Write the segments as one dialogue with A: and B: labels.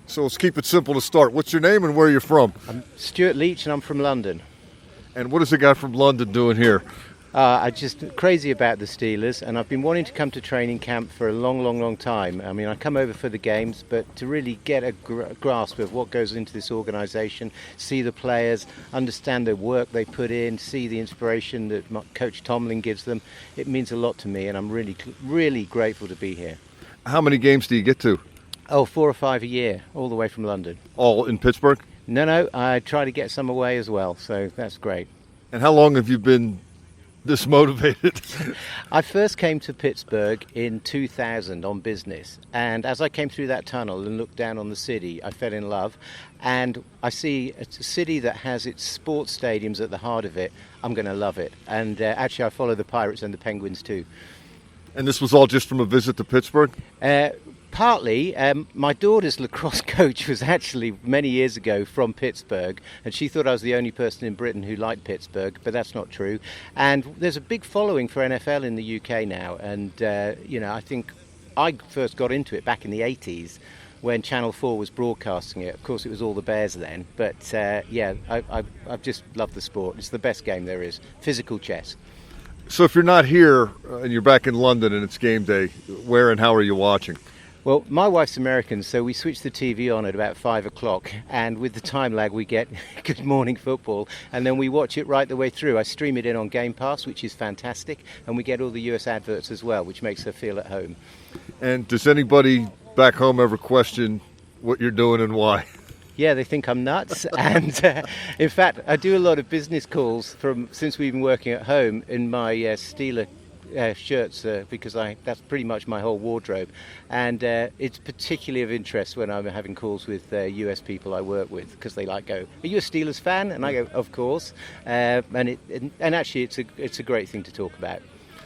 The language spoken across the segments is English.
A: So let's keep it simple to start. What's your name and where are you from?
B: I'm Stuart Leach and I'm from London.
A: And what is a guy from London doing here?
B: I'm just crazy about the Steelers, and I've been wanting to come to training camp for a long time. I mean, I come over for the games, but to really get a grasp of what goes into this organisation, see the players, understand the work they put in, see the inspiration that Coach Tomlin gives them, it means a lot to me, and I'm really grateful to be here.
A: How many games do you get to?
B: Oh, 4 or 5 a year, all the way from London.
A: All in Pittsburgh?
B: No, I try to get some away as well, so that's great.
A: And how long have you been this motivated?
B: I first came to Pittsburgh in 2000 on business, and as I came through that tunnel and looked down on the city, I fell in love. And I see it's a city that has its sports stadiums at the heart of it. I'm going to love it. And actually I follow the Pirates and the Penguins too.
A: And this was all just from a visit to Pittsburgh?
B: Partly, my daughter's lacrosse coach was actually many years ago from Pittsburgh, and she thought I was the only person in Britain who liked Pittsburgh, but that's not true. And there's a big following for NFL in the UK now, and I think I first got into it back in the 80s when Channel 4 was broadcasting it. Of course, it was all the Bears then, but I've just loved the sport. It's the best game there is, physical chess.
A: So if you're not here and you're back in London and it's game day, where and how are you watching?
B: Well, my wife's American, so we switch the TV on at about 5 o'clock, and with the time lag we get Good Morning Football, and then we watch it right the way through. I stream it in on Game Pass, which is fantastic, and we get all the US adverts as well, which makes her feel at home. And
A: does anybody back home ever question what you're doing and why?
B: Yeah, they think I'm nuts, and in fact, I do a lot of business calls since we've been working at home in my Steeler shirts because that's pretty much my whole wardrobe, and it's particularly of interest when I'm having calls with US people I work with, because they go, "Are you a Steelers fan?" And I go, "Of course," and actually it's a great thing to talk about.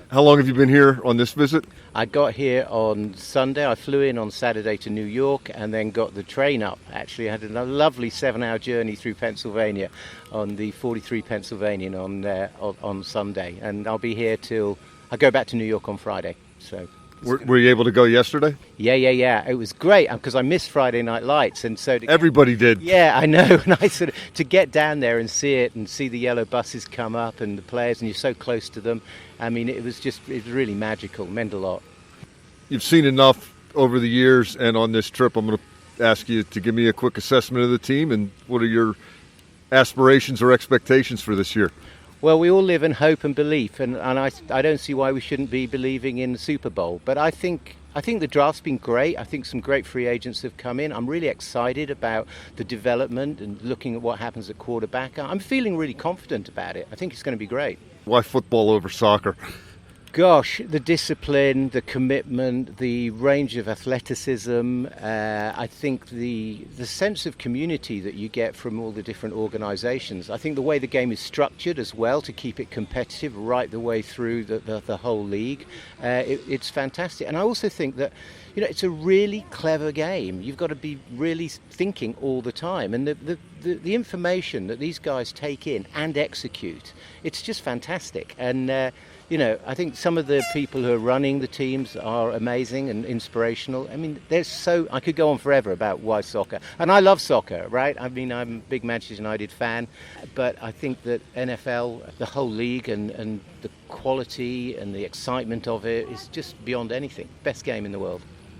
A: How long have you been here on this visit?
B: I got here on Sunday. I flew in on Saturday to New York and then got the train up. Actually, I had a lovely 7-hour journey through Pennsylvania on the 43 Pennsylvanian on Sunday, and I'll be here till I go back to New York on Friday. So.
A: Were you able to go yesterday?
B: Yeah. It was great because I missed Friday Night Lights, and so
A: everybody did.
B: Yeah, I know. And I to get down there and see it, and see the yellow buses come up and the players, and you're so close to them. I mean, it was really magical. Meant a lot.
A: You've seen enough over the years, and on this trip, I'm going to ask you to give me a quick assessment of the team, and what are your aspirations or expectations for this year?
B: Well, we all live in hope and belief, and I don't see why we shouldn't be believing in the Super Bowl. But I think the draft's been great. I think some great free agents have come in. I'm really excited about the development and looking at what happens at quarterback. I'm feeling really confident about it. I think it's going to be great.
A: Why football over soccer?
B: Gosh, the discipline, the commitment, the range of athleticism, I think the sense of community that you get from all the different organisations. I think the way the game is structured as well to keep it competitive right the way through the whole league, it's fantastic. And I also think that it's a really clever game. You've got to be really thinking all the time. And the information that these guys take in and execute, it's just fantastic. And I think some of the people who are running the teams are amazing and inspirational. I mean, I could go on forever about why soccer. And I love soccer, right? I mean, I'm a big Manchester United fan. But I think that NFL, the whole league, and the quality and the excitement of it is just beyond anything. Best game in the world.